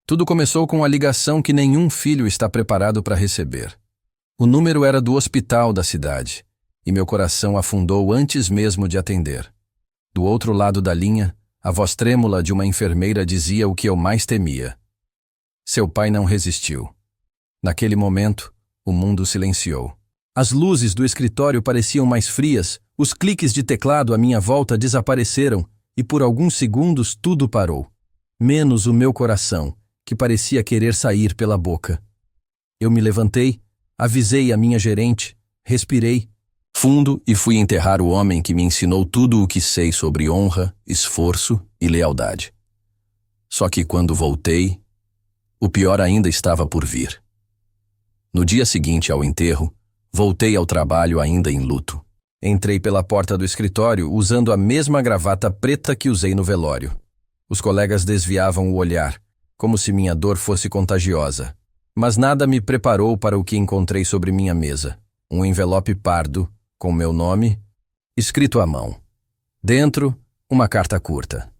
Tudo começou com a ligação que nenhum filho está preparado para receber. O número era do hospital da cidade, e meu coração afundou antes mesmo de atender. Do outro lado da linha, a voz trêmula de uma enfermeira dizia o que eu mais temia. Seu pai não resistiu. Naquele momento, o mundo silenciou. As luzes do escritório pareciam mais frias, os cliques de teclado à minha volta desapareceram e por alguns segundos tudo parou. Menos o meu coração, que parecia querer sair pela boca. Eu me levantei, avisei a minha gerente, respirei fundo e fui enterrar o homem que me ensinou tudo o que sei sobre honra, esforço e lealdade. Só que quando voltei, o pior ainda estava por vir. No dia seguinte ao enterro, voltei ao trabalho ainda em luto. Entrei pela porta do escritório usando a mesma gravata preta que usei no velório. Os colegas desviavam o olhar, como se minha dor fosse contagiosa. Mas nada me preparou para o que encontrei sobre minha mesa. Um envelope pardo, com meu nome, escrito à mão. Dentro, uma carta curta,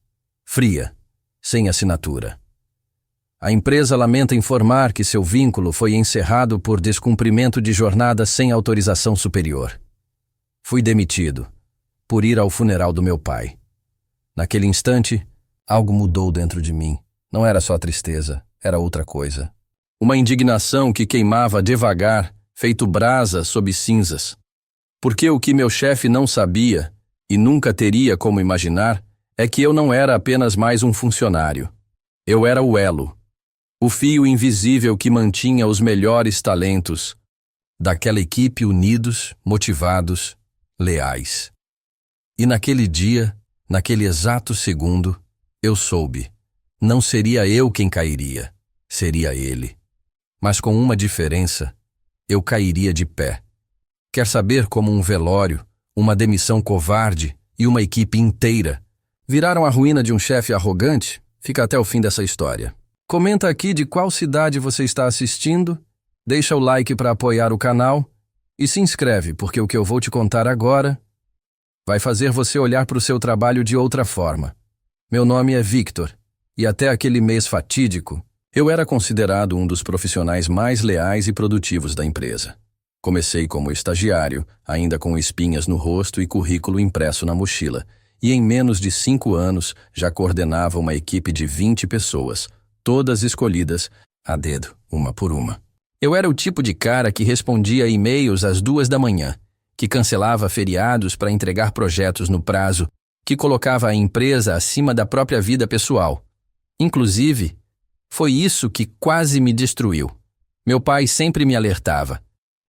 fria, sem assinatura. A empresa lamenta informar que seu vínculo foi encerrado por descumprimento de jornada sem autorização superior. Fui demitido, por ir ao funeral do meu pai. Naquele instante, algo mudou dentro de mim. Não era só tristeza, era outra coisa. Uma indignação que queimava devagar, feito brasa sob cinzas. Porque o que meu chefe não sabia, e nunca teria como imaginar, é que eu não era apenas mais um funcionário. Eu era o elo, o fio invisível que mantinha os melhores talentos daquela equipe unidos, motivados, leais. E naquele dia, naquele exato segundo, eu soube. Não seria eu quem cairia, seria ele. Mas com uma diferença, eu cairia de pé. Quer saber como um velório, uma demissão covarde e uma equipe inteira viraram a ruína de um chefe arrogante? Fica até o fim dessa história. Comenta aqui de qual cidade você está assistindo, deixa o like para apoiar o canal e se inscreve, porque o que eu vou te contar agora vai fazer você olhar para o seu trabalho de outra forma. Meu nome é Victor, e até aquele mês fatídico, eu era considerado um dos profissionais mais leais e produtivos da empresa. Comecei como estagiário, ainda com espinhas no rosto e currículo impresso na mochila, e em menos de 5 anos já coordenava uma equipe de 20 pessoas, todas escolhidas a dedo, uma por uma. Eu era o tipo de cara que respondia e-mails às 2 da manhã, que cancelava feriados para entregar projetos no prazo, que colocava a empresa acima da própria vida pessoal. Inclusive, foi isso que quase me destruiu. Meu pai sempre me alertava.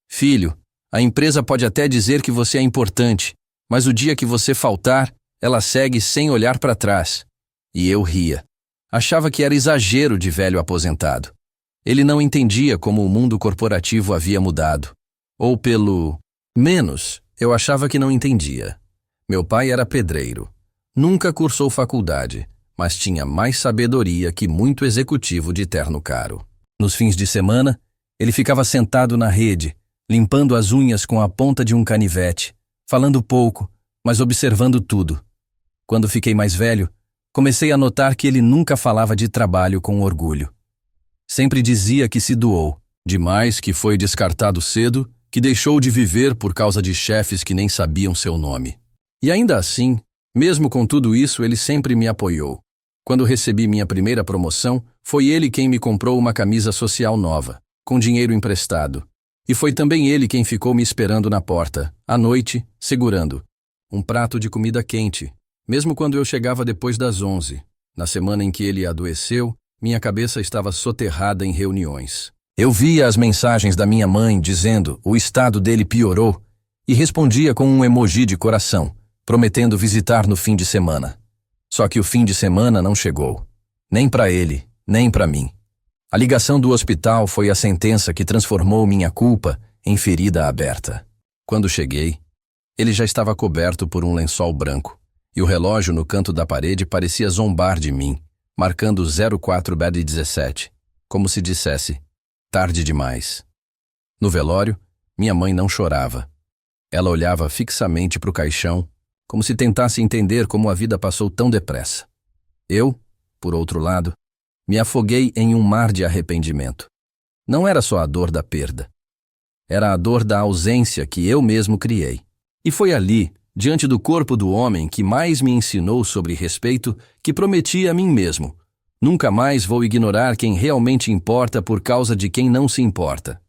Filho, a empresa pode até dizer que você é importante, mas o dia que você faltar, ela segue sem olhar para trás. E eu ria. Achava que era exagero de velho aposentado. Ele não entendia como o mundo corporativo havia mudado. Ou pelo menos, eu achava que não entendia. Meu pai era pedreiro. Nunca cursou faculdade, mas tinha mais sabedoria que muito executivo de terno caro. Nos fins de semana, ele ficava sentado na rede, limpando as unhas com a ponta de um canivete, falando pouco, mas observando tudo. Quando fiquei mais velho, comecei a notar que ele nunca falava de trabalho com orgulho. Sempre dizia que se doou, demais que foi descartado cedo, que deixou de viver por causa de chefes que nem sabiam seu nome. E ainda assim, mesmo com tudo isso, ele sempre me apoiou. Quando recebi minha primeira promoção, foi ele quem me comprou uma camisa social nova, com dinheiro emprestado. E foi também ele quem ficou me esperando na porta, à noite, segurando um prato de comida quente, mesmo quando eu chegava depois das 11. Na semana em que ele adoeceu, minha cabeça estava soterrada em reuniões. Eu via as mensagens da minha mãe dizendo o estado dele piorou e respondia com um emoji de coração, prometendo visitar no fim de semana. Só que o fim de semana não chegou, nem para ele, nem para mim. A ligação do hospital foi a sentença que transformou minha culpa em ferida aberta. Quando cheguei, ele já estava coberto por um lençol branco, e o relógio no canto da parede parecia zombar de mim, marcando 04:17, como se dissesse, tarde demais. No velório, minha mãe não chorava. Ela olhava fixamente para o caixão, como se tentasse entender como a vida passou tão depressa. Eu, por outro lado, Me afoguei em um mar de arrependimento. Não era só a dor da perda. Era a dor da ausência que eu mesmo criei. E foi ali, diante do corpo do homem que mais me ensinou sobre respeito, que prometi a mim mesmo: nunca mais vou ignorar quem realmente importa por causa de quem não se importa.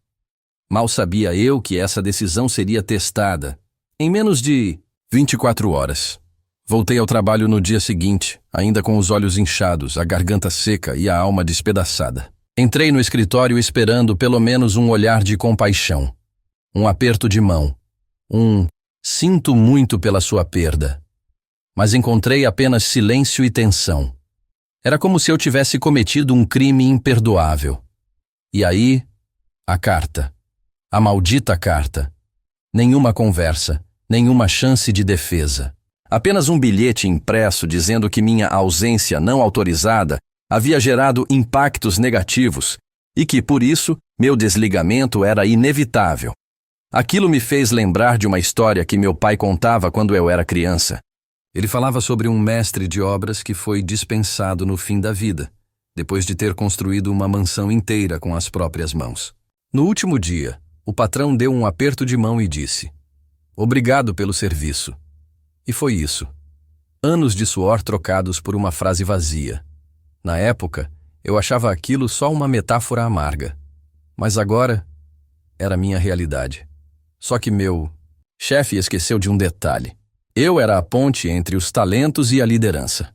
Mal sabia eu que essa decisão seria testada. Em menos de 24 horas. Voltei ao trabalho no dia seguinte, ainda com os olhos inchados, a garganta seca e a alma despedaçada. Entrei no escritório esperando pelo menos um olhar de compaixão, um aperto de mão, sinto muito pela sua perda. Mas encontrei apenas silêncio e tensão. Era como se eu tivesse cometido um crime imperdoável. E aí, a carta. A maldita carta. Nenhuma conversa, nenhuma chance de defesa. Apenas um bilhete impresso dizendo que minha ausência não autorizada havia gerado impactos negativos e que, por isso, meu desligamento era inevitável. Aquilo me fez lembrar de uma história que meu pai contava quando eu era criança. Ele falava sobre um mestre de obras que foi dispensado no fim da vida, depois de ter construído uma mansão inteira com as próprias mãos. No último dia, o patrão deu um aperto de mão e disse: "Obrigado pelo serviço." E foi isso. Anos de suor trocados por uma frase vazia. Na época, eu achava aquilo só uma metáfora amarga. Mas agora, era minha realidade. Só que meu chefe esqueceu de um detalhe. Eu era a ponte entre os talentos e a liderança.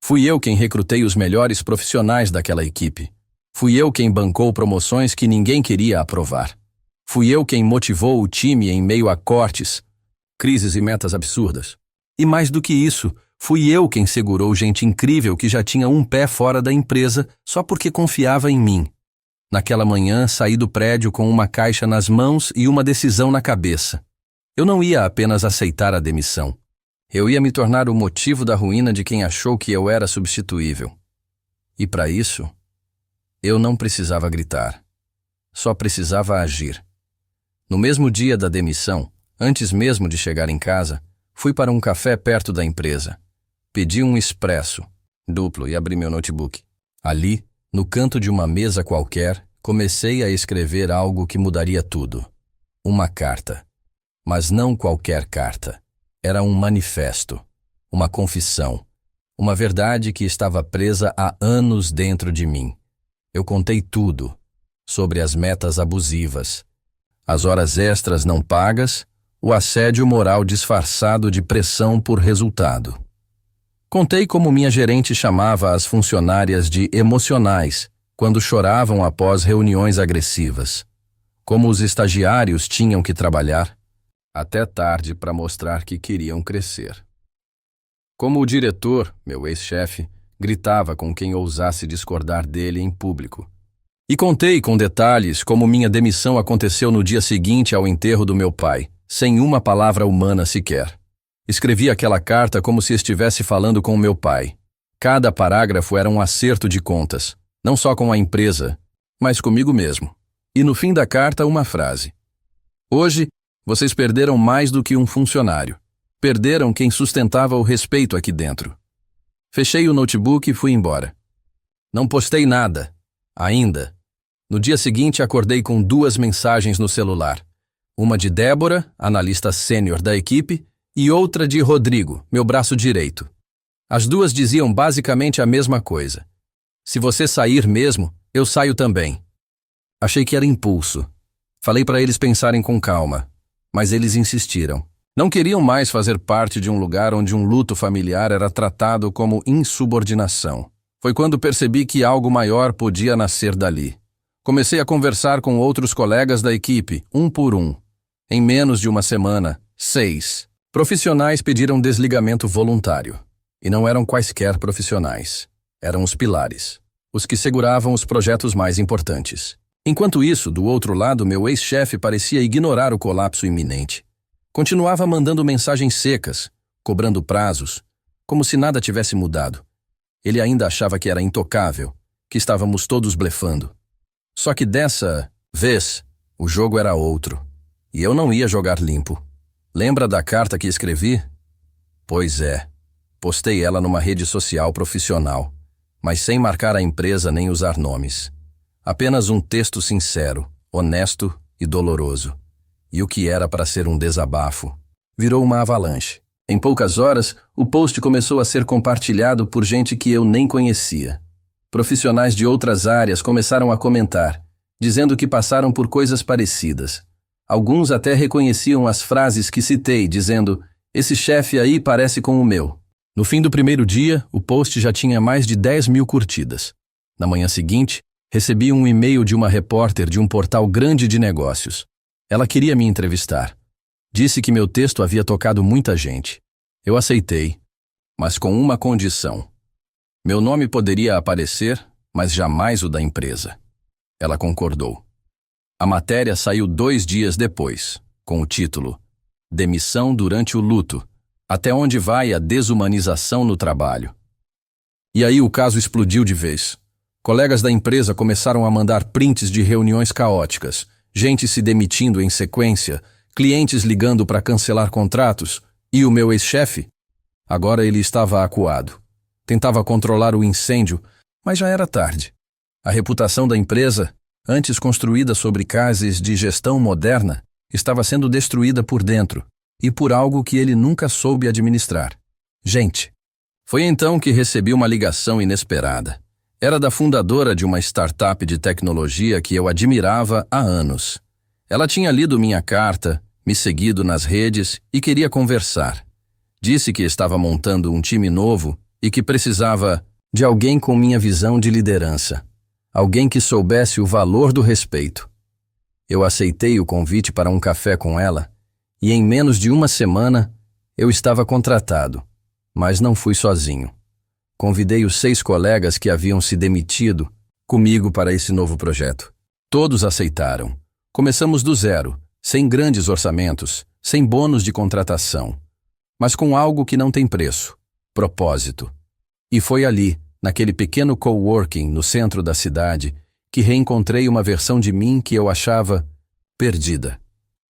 Fui eu quem recrutei os melhores profissionais daquela equipe. Fui eu quem bancou promoções que ninguém queria aprovar. Fui eu quem motivou o time em meio a cortes, crises e metas absurdas. E mais do que isso, fui eu quem segurou gente incrível que já tinha um pé fora da empresa só porque confiava em mim. Naquela manhã, saí do prédio com uma caixa nas mãos e uma decisão na cabeça. Eu não ia apenas aceitar a demissão. Eu ia me tornar o motivo da ruína de quem achou que eu era substituível. E para isso, eu não precisava gritar. Só precisava agir. No mesmo dia da demissão, antes mesmo de chegar em casa, fui para um café perto da empresa. Pedi um expresso duplo e abri meu notebook. Ali, no canto de uma mesa qualquer, comecei a escrever algo que mudaria tudo. Uma carta. Mas não qualquer carta. Era um manifesto, uma confissão, uma verdade que estava presa há anos dentro de mim. Eu contei tudo, sobre as metas abusivas, as horas extras não pagas, o assédio moral disfarçado de pressão por resultado. Contei como minha gerente chamava as funcionárias de emocionais quando choravam após reuniões agressivas. Como os estagiários tinham que trabalhar até tarde para mostrar que queriam crescer. Como o diretor, meu ex-chefe, gritava com quem ousasse discordar dele em público. E contei com detalhes como minha demissão aconteceu no dia seguinte ao enterro do meu pai, sem uma palavra humana sequer. Escrevi aquela carta como se estivesse falando com meu pai. Cada parágrafo era um acerto de contas, não só com a empresa, mas comigo mesmo. E no fim da carta, uma frase: "Hoje, vocês perderam mais do que um funcionário. Perderam quem sustentava o respeito aqui dentro." Fechei o notebook e fui embora. Não postei nada, ainda. No dia seguinte, acordei com 2 mensagens no celular. Uma de Débora, analista sênior da equipe, e outra de Rodrigo, meu braço direito. As 2 diziam basicamente a mesma coisa: "Se você sair mesmo, eu saio também." Achei que era impulso. Falei para eles pensarem com calma, mas eles insistiram. Não queriam mais fazer parte de um lugar onde um luto familiar era tratado como insubordinação. Foi quando percebi que algo maior podia nascer dali. Comecei a conversar com outros colegas da equipe, um por um. Em menos de uma semana, 6 profissionais pediram desligamento voluntário. E não eram quaisquer profissionais. Eram os pilares, os que seguravam os projetos mais importantes. Enquanto isso, do outro lado, meu ex-chefe parecia ignorar o colapso iminente. Continuava mandando mensagens secas, cobrando prazos, como se nada tivesse mudado. Ele ainda achava que era intocável, que estávamos todos blefando. Só que dessa vez, o jogo era outro. E eu não ia jogar limpo. Lembra da carta que escrevi? Pois é. Postei ela numa rede social profissional. mas sem marcar a empresa nem usar nomes. Apenas um texto sincero, honesto e doloroso. E o que era para ser um desabafo virou uma avalanche. Em poucas horas, o post começou a ser compartilhado por gente que eu nem conhecia. Profissionais de outras áreas começaram a comentar, dizendo que passaram por coisas parecidas. Alguns até reconheciam as frases que citei, dizendo: "Esse chefe aí parece com o meu." No fim do primeiro dia, o post já tinha mais de 10.000 curtidas. Na manhã seguinte, recebi um e-mail de uma repórter de um portal grande de negócios. Ela queria me entrevistar. Disse que meu texto havia tocado muita gente. Eu aceitei, mas com uma condição. Meu nome poderia aparecer, mas jamais o da empresa. Ela concordou. A matéria saiu 2 dias depois, com o título "Demissão durante o luto. Até onde vai a desumanização no trabalho?" E aí o caso explodiu de vez. Colegas da empresa começaram a mandar prints de reuniões caóticas, gente se demitindo em sequência, clientes ligando para cancelar contratos, e o meu ex-chefe? Agora ele estava acuado. Tentava controlar o incêndio, mas já era tarde. A reputação da empresa, antes construída sobre cases de gestão moderna, estava sendo destruída por dentro, e por algo que ele nunca soube administrar. Gente. Foi então que recebi uma ligação inesperada. Era da fundadora de uma startup de tecnologia que eu admirava há anos. Ela tinha lido minha carta, me seguido nas redes e queria conversar. Disse que estava montando um time novo e que precisava de alguém com minha visão de liderança. Alguém que soubesse o valor do respeito. Eu aceitei o convite para um café com ela e em menos de uma semana eu estava contratado, mas não fui sozinho. Convidei os 6 colegas que haviam se demitido comigo para esse novo projeto. Todos aceitaram. Começamos do zero, sem grandes orçamentos, sem bônus de contratação, mas com algo que não tem preço: propósito. E foi ali, naquele pequeno coworking no centro da cidade, que reencontrei uma versão de mim que eu achava perdida.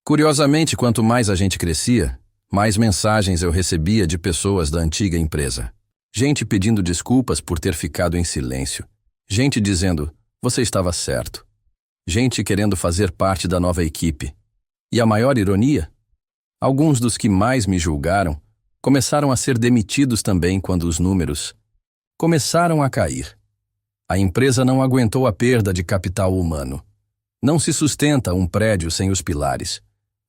Curiosamente, quanto mais a gente crescia, mais mensagens eu recebia de pessoas da antiga empresa. Gente pedindo desculpas por ter ficado em silêncio. Gente dizendo: "Você estava certo." Gente querendo fazer parte da nova equipe. E a maior ironia? Alguns dos que mais me julgaram começaram a ser demitidos também quando os números começaram a cair. A empresa não aguentou a perda de capital humano. Não se sustenta um prédio sem os pilares.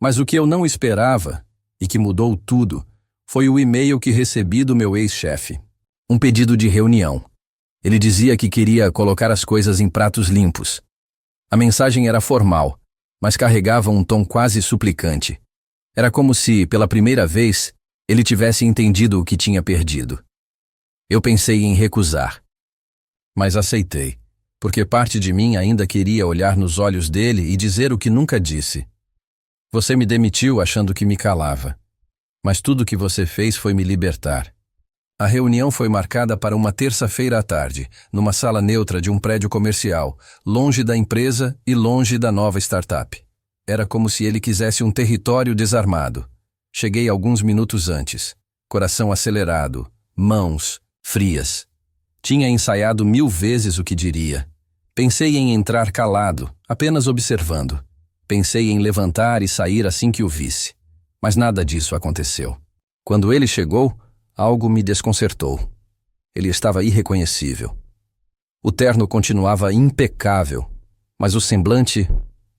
Mas o que eu não esperava, e que mudou tudo, foi o e-mail que recebi do meu ex-chefe. Um pedido de reunião. Ele dizia que queria colocar as coisas em pratos limpos. A mensagem era formal, mas carregava um tom quase suplicante. Era como se, pela primeira vez, ele tivesse entendido o que tinha perdido. Eu pensei em recusar, mas aceitei, porque parte de mim ainda queria olhar nos olhos dele e dizer o que nunca disse. "Você me demitiu achando que me calava, mas tudo o que você fez foi me libertar." A reunião foi marcada para uma terça-feira à tarde, numa sala neutra de um prédio comercial, longe da empresa e longe da nova startup. Era como se ele quisesse um território desarmado. Cheguei alguns minutos antes, coração acelerado, mãos frias. Tinha ensaiado 1000 vezes o que diria. Pensei em entrar calado, apenas observando. Pensei em levantar e sair assim que o visse. Mas nada disso aconteceu. Quando ele chegou, algo me desconcertou. Ele estava irreconhecível. O terno continuava impecável, mas o semblante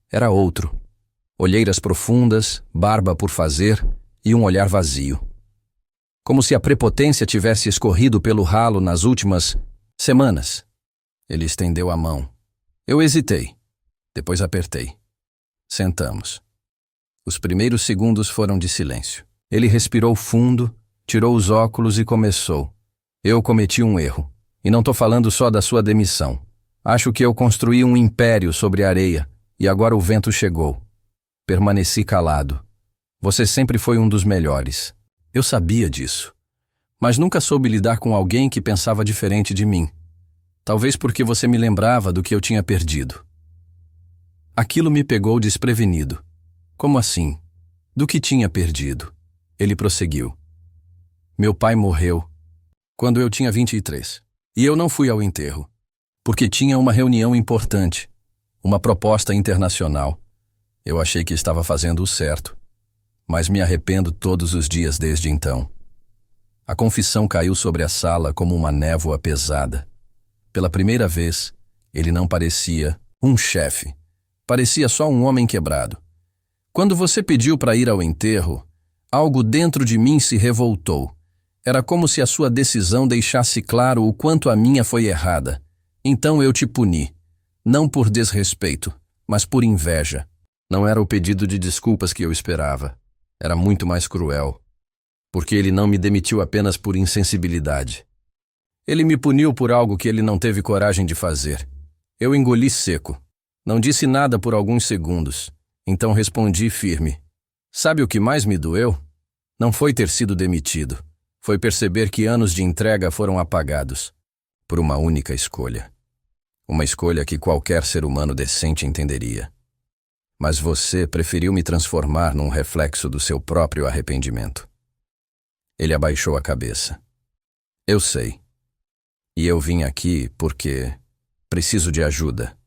era outro. Olheiras profundas, barba por fazer e um olhar vazio. Como se a prepotência tivesse escorrido pelo ralo nas últimas semanas. Ele estendeu a mão. Eu hesitei. Depois apertei. Sentamos. Os primeiros segundos foram de silêncio. Ele respirou fundo, tirou os óculos e começou. "Eu cometi um erro. E não estou falando só da sua demissão. Acho que eu construí um império sobre a areia, e agora o vento chegou. Permaneci calado. Você sempre foi um dos melhores. Eu sabia disso. Mas nunca soube lidar com alguém que pensava diferente de mim. Talvez porque você me lembrava do que eu tinha perdido." Aquilo me pegou desprevenido. Como assim? Do que tinha perdido? Ele prosseguiu. "Meu pai morreu quando eu tinha 23. E eu não fui ao enterro, porque tinha uma reunião importante, uma proposta internacional. Eu achei que estava fazendo o certo, mas me arrependo todos os dias desde então. A confissão caiu sobre a sala como uma névoa pesada. Pela primeira vez, ele não parecia um chefe. Parecia só um homem quebrado. Quando você pediu para ir ao enterro, algo dentro de mim se revoltou. Era como se a sua decisão deixasse claro o quanto a minha foi errada. Então eu te puni. Não por desrespeito, mas por inveja. Não era o pedido de desculpas que eu esperava. Era muito mais cruel. Porque ele não me demitiu apenas por insensibilidade. Ele me puniu por algo que ele não teve coragem de fazer. Eu engoli seco. Não disse nada por alguns segundos. Então respondi firme. Sabe o que mais me doeu? Não foi ter sido demitido. Foi perceber que anos de entrega foram apagados. Por uma única escolha. Uma escolha que qualquer ser humano decente entenderia. Mas você preferiu me transformar num reflexo do seu próprio arrependimento. Ele abaixou a cabeça. Eu sei. E eu vim aqui porque preciso de ajuda.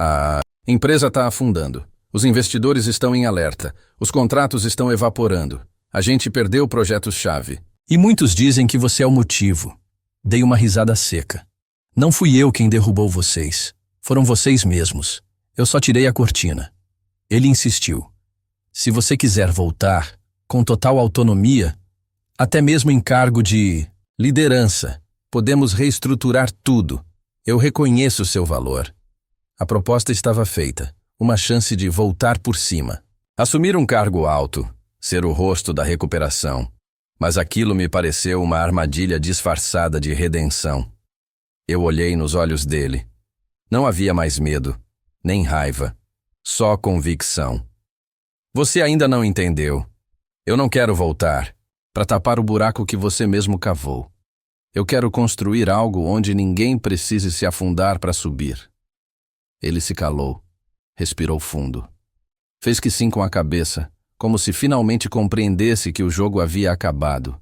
A empresa está afundando. Os investidores estão em alerta. Os contratos estão evaporando. A gente perdeu projetos-chave. E muitos dizem que você é o motivo. Dei uma risada seca. Não fui eu quem derrubou vocês. Foram vocês mesmos. Eu só tirei a cortina. Ele insistiu. Se você quiser voltar, com total autonomia, até mesmo em cargo de liderança, podemos reestruturar tudo. Eu reconheço seu valor. A proposta estava feita. Uma chance de voltar por cima. Assumir um cargo alto, ser o rosto da recuperação. Mas aquilo me pareceu uma armadilha disfarçada de redenção. Eu olhei nos olhos dele. Não havia mais medo, nem raiva, só convicção. Você ainda não entendeu. Eu não quero voltar para tapar o buraco que você mesmo cavou. Eu quero construir algo onde ninguém precise se afundar para subir. Ele se calou, respirou fundo. Fez que sim com a cabeça, como se finalmente compreendesse que o jogo havia acabado.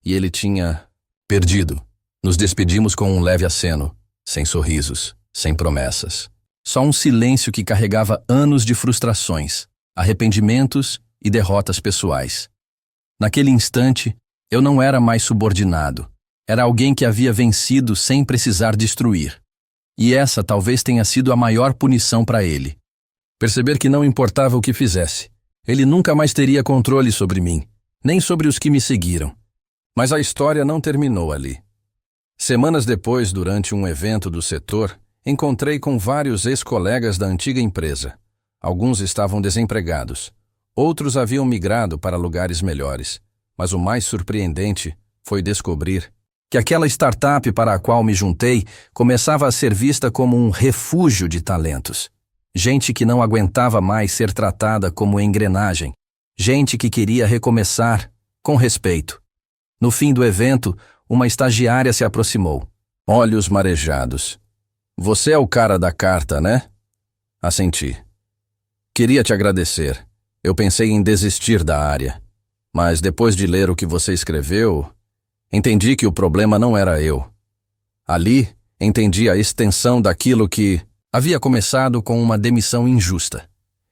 E ele tinha perdido. Nos despedimos com um leve aceno, sem sorrisos, sem promessas. Só um silêncio que carregava anos de frustrações, arrependimentos e derrotas pessoais. Naquele instante, eu não era mais subordinado. Era alguém que havia vencido sem precisar destruir. E essa talvez tenha sido a maior punição para ele. Perceber que não importava o que fizesse. Ele nunca mais teria controle sobre mim, nem sobre os que me seguiram. Mas a história não terminou ali. Semanas depois, durante um evento do setor, encontrei com vários ex-colegas da antiga empresa. Alguns estavam desempregados. Outros haviam migrado para lugares melhores. Mas o mais surpreendente foi descobrir que aquela startup para a qual me juntei começava a ser vista como um refúgio de talentos. Gente que não aguentava mais ser tratada como engrenagem. Gente que queria recomeçar com respeito. No fim do evento, uma estagiária se aproximou. Olhos marejados. Você é o cara da carta, né? Assenti. Queria te agradecer. Eu pensei em desistir da área. Mas depois de ler o que você escreveu, entendi que o problema não era eu. Ali, entendi a extensão daquilo que havia começado com uma demissão injusta.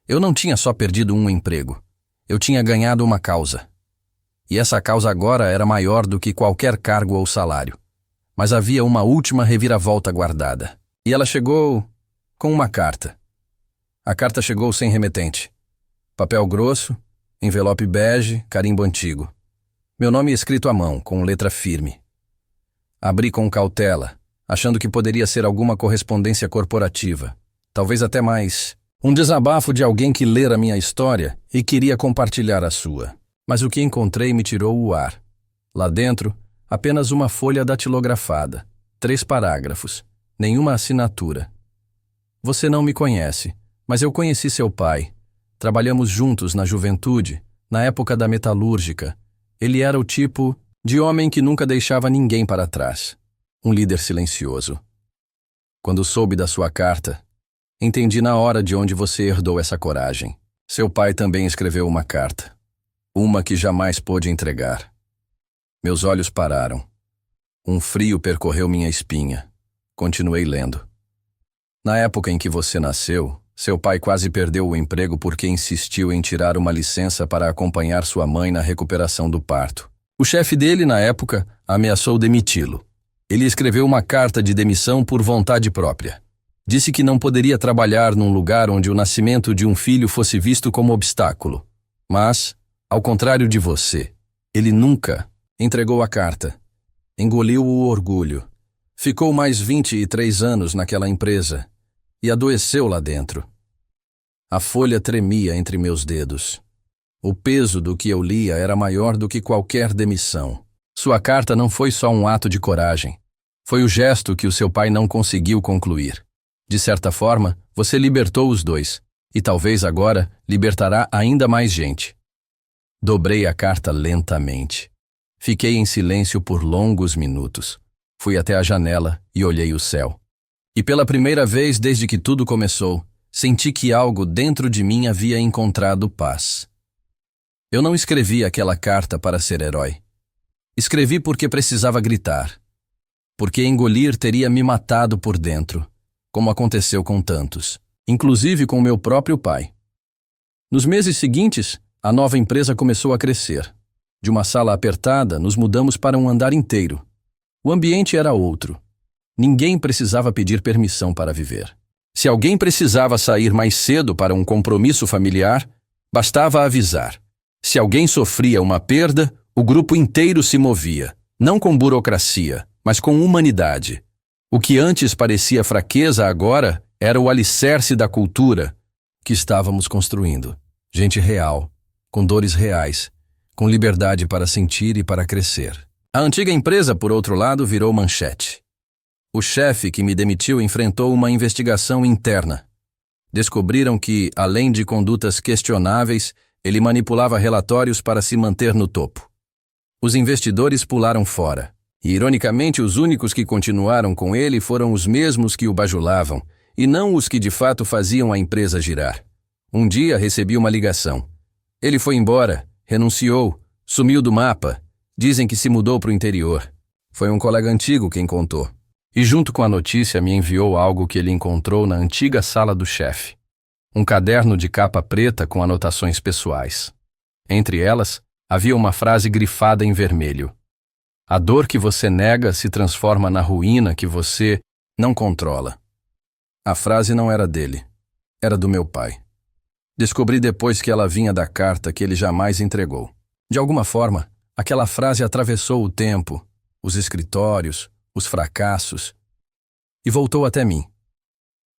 Eu não tinha só perdido um emprego. Eu tinha ganhado uma causa. E essa causa agora era maior do que qualquer cargo ou salário. Mas havia uma última reviravolta guardada. E ela chegou com uma carta. A carta chegou sem remetente. Papel grosso, envelope bege, carimbo antigo. Meu nome escrito à mão, com letra firme. Abri com cautela, achando que poderia ser alguma correspondência corporativa. Talvez até mais. Um desabafo de alguém que lera minha história e queria compartilhar a sua. Mas o que encontrei me tirou o ar. Lá dentro, apenas uma folha datilografada, 3 parágrafos, nenhuma assinatura. Você não me conhece, mas eu conheci seu pai. Trabalhamos juntos na juventude, na época da metalúrgica. Ele era o tipo de homem que nunca deixava ninguém para trás. Um líder silencioso. Quando soube da sua carta, entendi na hora de onde você herdou essa coragem. Seu pai também escreveu uma carta. Uma que jamais pôde entregar. Meus olhos pararam. Um frio percorreu minha espinha. Continuei lendo. Na época em que você nasceu, seu pai quase perdeu o emprego porque insistiu em tirar uma licença para acompanhar sua mãe na recuperação do parto. O chefe dele, na época, ameaçou demiti-lo. Ele escreveu uma carta de demissão por vontade própria. Disse que não poderia trabalhar num lugar onde o nascimento de um filho fosse visto como obstáculo. Mas, ao contrário de você, ele nunca entregou a carta. Engoliu o orgulho. Ficou mais 23 anos naquela empresa e adoeceu lá dentro. A folha tremia entre meus dedos. O peso do que eu lia era maior do que qualquer demissão. Sua carta não foi só um ato de coragem. Foi o gesto que o seu pai não conseguiu concluir. De certa forma, você libertou os dois, e talvez agora libertará ainda mais gente. Dobrei a carta lentamente. Fiquei em silêncio por longos minutos. Fui até a janela e olhei o céu. E pela primeira vez desde que tudo começou, senti que algo dentro de mim havia encontrado paz. Eu não escrevi aquela carta para ser herói. Escrevi porque precisava gritar. Porque engolir teria me matado por dentro, como aconteceu com tantos, inclusive com meu próprio pai. Nos meses seguintes, a nova empresa começou a crescer. De uma sala apertada, nos mudamos para um andar inteiro. O ambiente era outro. Ninguém precisava pedir permissão para viver. Se alguém precisava sair mais cedo para um compromisso familiar, bastava avisar. Se alguém sofria uma perda, o grupo inteiro se movia, não com burocracia, mas com humanidade. O que antes parecia fraqueza agora era o alicerce da cultura que estávamos construindo. Gente real, com dores reais, com liberdade para sentir e para crescer. A antiga empresa, por outro lado, virou manchete. O chefe que me demitiu enfrentou uma investigação interna. Descobriram que, além de condutas questionáveis, ele manipulava relatórios para se manter no topo. Os investidores pularam fora. E, ironicamente, os únicos que continuaram com ele foram os mesmos que o bajulavam, e não os que de fato faziam a empresa girar. Um dia recebi uma ligação. Ele foi embora, renunciou, sumiu do mapa. Dizem que se mudou para o interior. Foi um colega antigo quem contou. E junto com a notícia me enviou algo que ele encontrou na antiga sala do chefe. Um caderno de capa preta com anotações pessoais. Entre elas, havia uma frase grifada em vermelho. A dor que você nega se transforma na ruína que você não controla. A frase não era dele. Era do meu pai. Descobri depois que ela vinha da carta que ele jamais entregou. De alguma forma, aquela frase atravessou o tempo, os escritórios, os fracassos, e voltou até mim.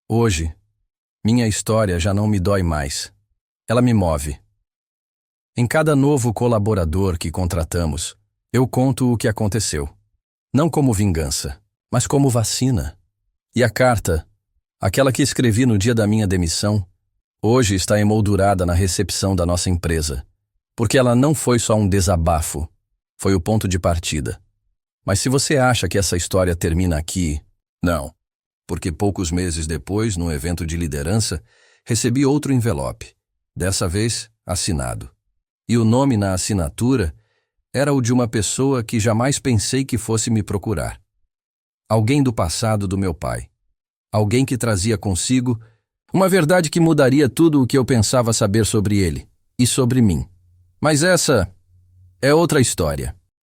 Hoje, minha história já não me dói mais. Ela me move. Em cada novo colaborador que contratamos, eu conto o que aconteceu. Não como vingança, mas como vacina. E a carta, aquela que escrevi no dia da minha demissão, hoje está emoldurada na recepção da nossa empresa. Porque ela não foi só um desabafo, foi o ponto de partida. Mas se você acha que essa história termina aqui, não. Porque poucos meses depois, num evento de liderança, recebi outro envelope, dessa vez assinado. E o nome na assinatura era o de uma pessoa que jamais pensei que fosse me procurar. Alguém do passado do meu pai. Alguém que trazia consigo uma verdade que mudaria tudo o que eu pensava saber sobre ele e sobre mim. Mas essa é outra história.